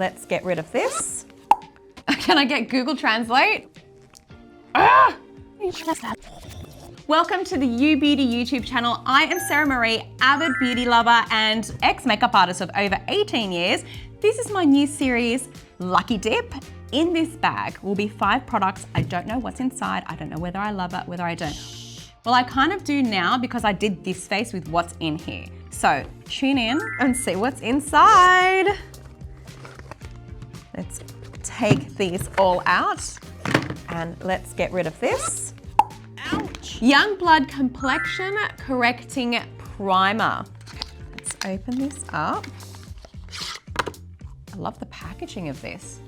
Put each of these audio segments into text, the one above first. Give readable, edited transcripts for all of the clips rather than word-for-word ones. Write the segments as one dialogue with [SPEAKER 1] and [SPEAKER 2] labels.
[SPEAKER 1] let's get rid of this.
[SPEAKER 2] Can I get Google Translate? Ah! Welcome to the You Beauty YouTube channel. I am Sarah Marie, avid beauty lover and ex-makeup artist of over 18 years. This is my new series, Lucky Dip. In this bag will be 5 products. I don't know what's inside. I don't know whether I love it, whether I don't. Well, I kind of do now because I did this face with what's in here. So tune in and see what's inside. Let's take these all out and let's get rid of this. Ouch. Young Blood Complexion Correcting Primer. Let's open this up. I love the packaging of this.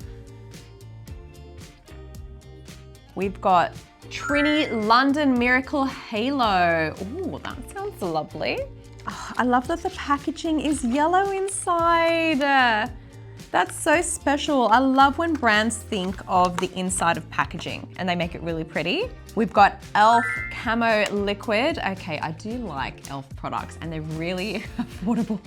[SPEAKER 2] We've got Trini London Miracle Halo. Ooh, that sounds lovely. Oh, I love that the packaging is yellow inside. That's so special. I love when brands think of the inside of packaging and they make it really pretty. We've got e.l.f. Camo Liquid. Okay, I do like e.l.f. products and they're really affordable.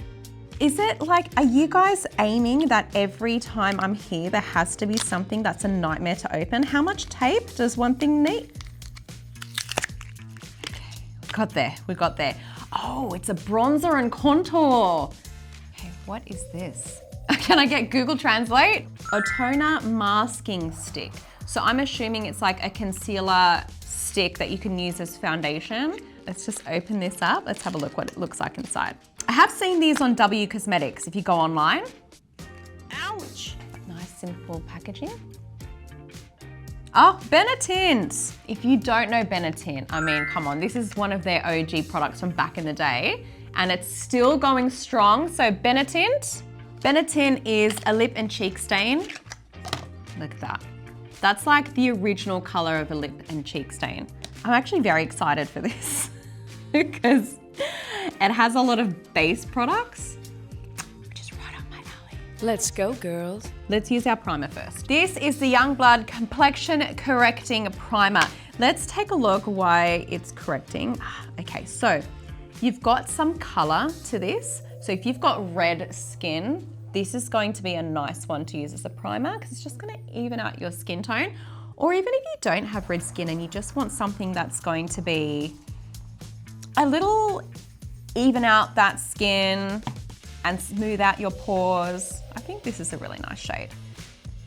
[SPEAKER 2] Is it like, are you guys aiming that every time I'm here, there has to be something that's a nightmare to open? How much tape does one thing need? Okay, we got there. Oh, it's a bronzer and contour. Okay, what is this? Can I get Google Translate? A toner masking stick. So I'm assuming it's like a concealer stick that you can use as foundation. Let's just open this up. Let's have a look what it looks like inside. I have seen these on W Cosmetics if you go online. Ouch. Nice simple packaging. Oh, Tint. If you don't know Tint, I mean, come on, this is one of their OG products from back in the day and it's still going strong. So Tint is a lip and cheek stain. Look at that. That's like the original color of a lip and cheek stain. I'm actually very excited for this because it has a lot of base products, which is right up my alley.
[SPEAKER 3] Let's go, girls.
[SPEAKER 2] Let's use our primer first. This is the Young Blood Complexion Correcting Primer. Let's take a look why it's correcting. Okay, so you've got some color to this. So if you've got red skin, this is going to be a nice one to use as a primer because it's just gonna even out your skin tone. Or even if you don't have red skin and you just want something that's going to be a little even out that skin and smooth out your pores. I think this is a really nice shade.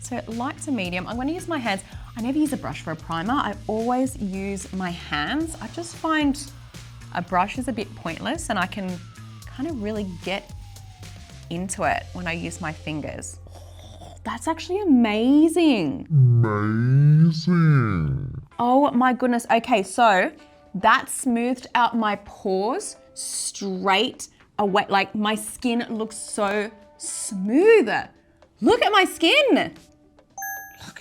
[SPEAKER 2] So light to medium. I'm gonna use my hands. I never use a brush for a primer. I always use my hands. I just find a brush is a bit pointless and I can kind of really get into it when I use my fingers. That's actually amazing. Amazing. Oh my goodness. Okay, so that smoothed out my pores straight away. Like my skin looks so smooth. Look at my skin. Look.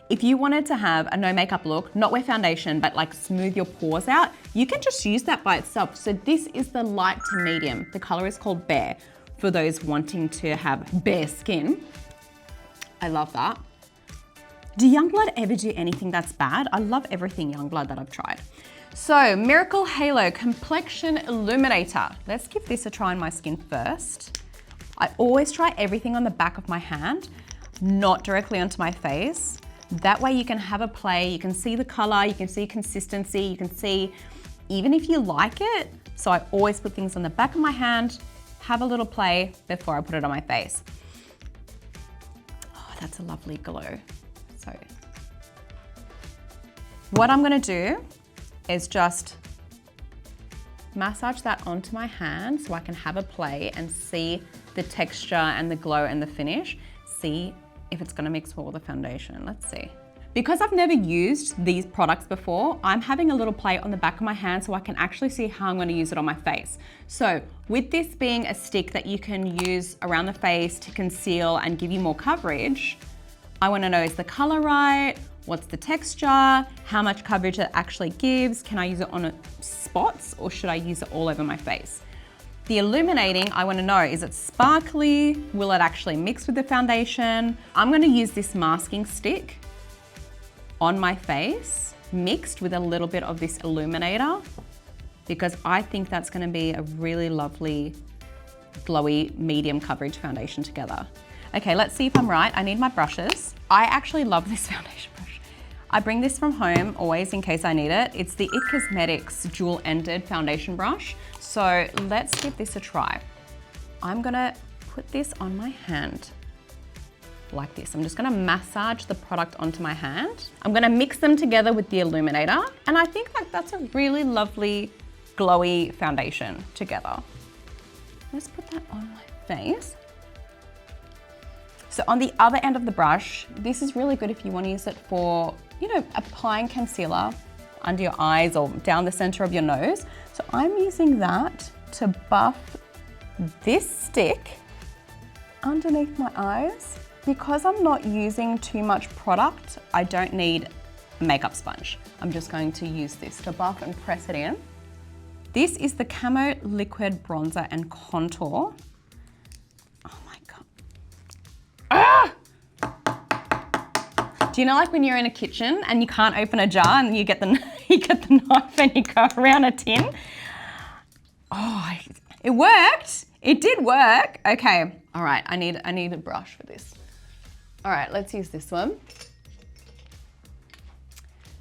[SPEAKER 2] If you wanted to have a no makeup look, not wear foundation, but like smooth your pores out, you can just use that by itself. So this is the light to medium. The color is called Bare for those wanting to have bare skin. I love that. Do Youngblood ever do anything that's bad? I love everything Youngblood that I've tried. So Miracle Halo Complexion Illuminator. Let's give this a try on my skin first. I always try everything on the back of my hand, not directly onto my face. That way you can have a play, you can see the color, you can see consistency, you can see even if you like it. So I always put things on the back of my hand, have a little play before I put it on my face. Oh, that's a lovely glow. So what I'm gonna do is just massage that onto my hand so I can have a play and see the texture and the glow and the finish. See if it's gonna mix well with the foundation. Let's see. Because I've never used these products before, I'm having a little play on the back of my hand so I can actually see how I'm gonna use it on my face. So with this being a stick that you can use around the face to conceal and give you more coverage, I wanna know, is the color right? What's the texture? How much coverage it actually gives? Can I use it on spots or should I use it all over my face? The illuminating, I wanna know, is it sparkly? Will it actually mix with the foundation? I'm gonna use this masking stick on my face, mixed with a little bit of this illuminator, because I think that's gonna be a really lovely, glowy, medium coverage foundation together. Okay, let's see if I'm right. I need my brushes. I actually love this foundation brush. I bring this from home always in case I need it. It's the It Cosmetics dual-ended foundation brush. So let's give this a try. I'm gonna put this on my hand like this. I'm just gonna massage the product onto my hand. I'm gonna mix them together with the illuminator. And I think like that's a really lovely, glowy foundation together. Let's put that on my face. So on the other end of the brush, this is really good if you want to use it for, you know, applying concealer under your eyes or down the center of your nose. So I'm using that to buff this stick underneath my eyes. Because I'm not using too much product, I don't need a makeup sponge. I'm just going to use this to buff and press it in. This is the Camo Liquid Bronzer and Contour. Oh my God. Ah! Do you know like when you're in a kitchen and you can't open a jar and you get the, you get the knife and you go around a tin? Oh, it worked. It did work. Okay, all right, I need a brush for this. All right, let's use this one.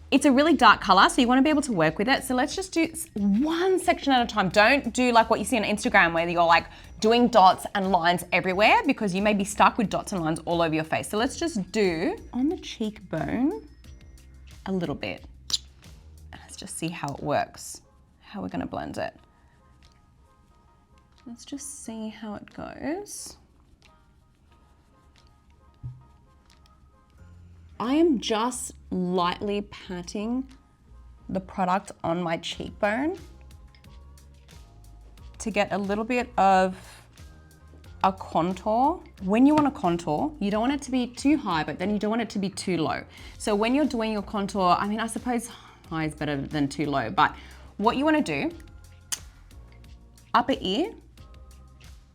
[SPEAKER 2] It's a really dark color, so you wanna be able to work with it. So let's just do one section at a time. Don't do like what you see on Instagram where you're like doing dots and lines everywhere because you may be stuck with dots and lines all over your face. So let's just do on the cheekbone a little bit. Let's just see how it works, how we're gonna blend it. Let's just see how it goes. I am just lightly patting the product on my cheekbone to get a little bit of a contour. When you want a contour, you don't want it to be too high, but then you don't want it to be too low. So when you're doing your contour, I mean, I suppose high is better than too low, but what you want to do, upper ear,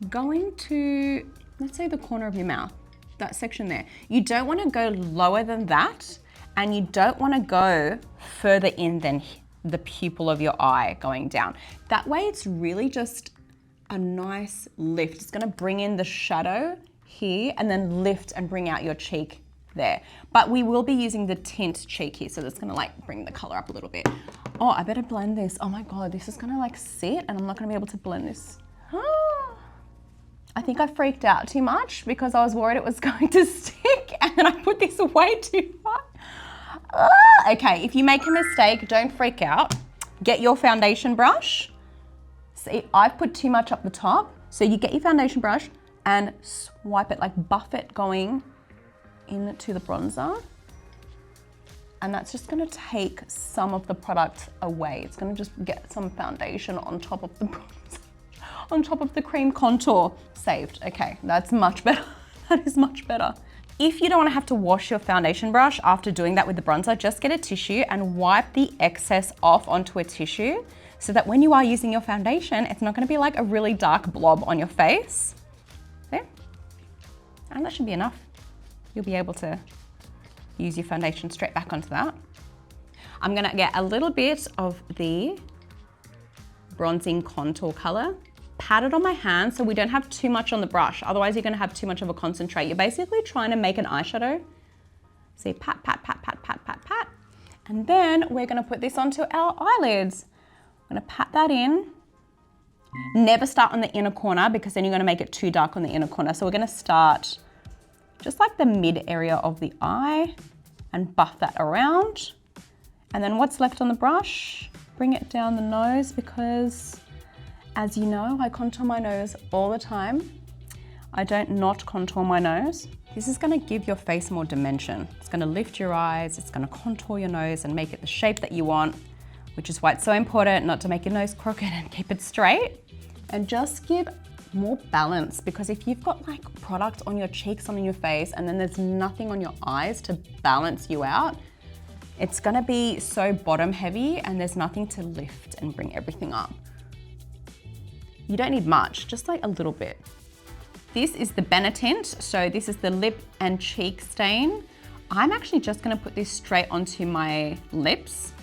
[SPEAKER 2] going to, let's say the corner of your mouth, that section there. You don't want to go lower than that, and you don't want to go further in than the pupil of your eye going down. That way it's really just a nice lift. It's going to bring in the shadow here and then lift and bring out your cheek there. But we will be using the Tint cheek here, so that's going to like bring the color up a little bit. Oh, I better blend this. Oh my God, this is going to like sit and I'm not going to be able to blend this. I think I freaked out too much because I was worried it was going to stick and then I put this away too far. Okay, if you make a mistake, don't freak out. Get your foundation brush. See, I've put too much up the top. So you get your foundation brush and swipe it, like buff it going into the bronzer. And that's just gonna take some of the product away. It's gonna just get some foundation on top of the bronzer, on top of the cream contour. Saved, okay, that's much better. That is much better. If you don't wanna have to wash your foundation brush after doing that with the bronzer, just get a tissue and wipe the excess off onto a tissue so that when you are using your foundation, it's not gonna be like a really dark blob on your face. There, and that should be enough. You'll be able to use your foundation straight back onto that. I'm gonna get a little bit of the bronzing contour color, pat it on my hand so we don't have too much on the brush. Otherwise you're gonna have too much of a concentrate. You're basically trying to make an eyeshadow. See, pat, pat, pat, pat, pat, pat, pat. And then we're gonna put this onto our eyelids. I'm gonna pat that in. Never start on the inner corner because then you're gonna make it too dark on the inner corner. So we're gonna start just like the mid area of the eye and buff that around. And then what's left on the brush, bring it down the nose because as you know, I contour my nose all the time. I don't not contour my nose. This is gonna give your face more dimension. It's gonna lift your eyes, it's gonna contour your nose and make it the shape that you want, which is why it's so important not to make your nose crooked and keep it straight. And just give more balance, because if you've got like product on your cheeks, on your face, and then there's nothing on your eyes to balance you out, it's gonna be so bottom heavy and there's nothing to lift and bring everything up. You don't need much, just like a little bit. This is the Tint, so this is the lip and cheek stain. I'm actually just gonna put this straight onto my lips.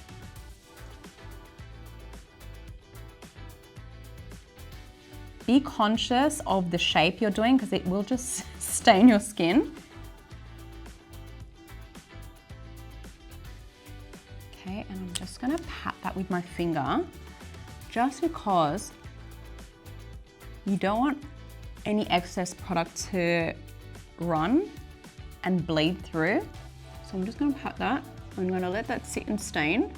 [SPEAKER 2] be conscious of the shape you're doing because it will just stain your skin. Okay, and I'm just gonna pat that with my finger just because you don't want any excess product to run and bleed through. So I'm just gonna pat that. I'm gonna let that sit and stain.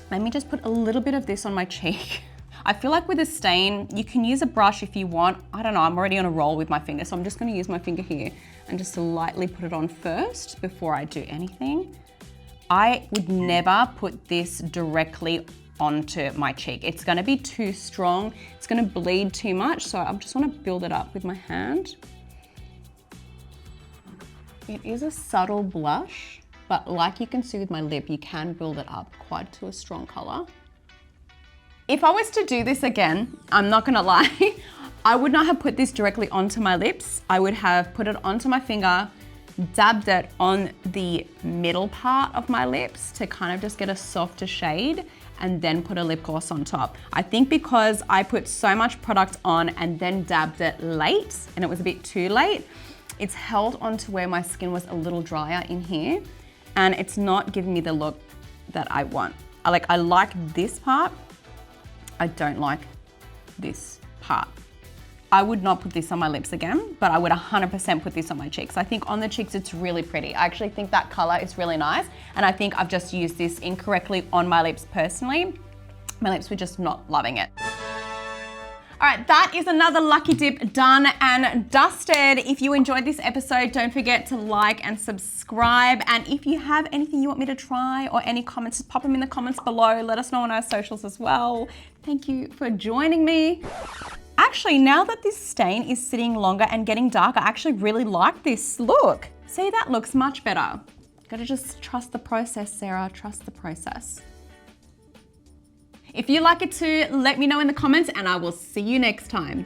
[SPEAKER 2] Let me just put a little bit of this on my cheek. I feel like with a stain, you can use a brush if you want. I don't know, I'm already on a roll with my finger, so I'm just gonna use my finger here and just lightly put it on first before I do anything. I would never put this directly onto my cheek. It's gonna be too strong. It's gonna bleed too much, so I just wanna build it up with my hand. It is a subtle blush, but like you can see with my lip, you can build it up quite to a strong color. If I was to do this again, I'm not gonna lie, I would not have put this directly onto my lips. I would have put it onto my finger, dabbed it on the middle part of my lips to kind of just get a softer shade, and then put a lip gloss on top. I think because I put so much product on and then dabbed it late, and it was a bit too late, it's held onto where my skin was a little drier in here, and it's not giving me the look that I want. I like this part. I don't like this part. I would not put this on my lips again, but I would 100% put this on my cheeks. I think on the cheeks, it's really pretty. I actually think that color is really nice. And I think I've just used this incorrectly on my lips personally. My lips were just not loving it. All right, that is another Lucky Dip done and dusted. If you enjoyed this episode, don't forget to like and subscribe. And if you have anything you want me to try or any comments, just pop them in the comments below. Let us know on our socials as well. Thank you for joining me. Actually, now that this stain is sitting longer and getting darker, I actually really like this look. See, that looks much better. Gotta just trust the process, Sarah, trust the process. If you like it too, let me know in the comments and I will see you next time.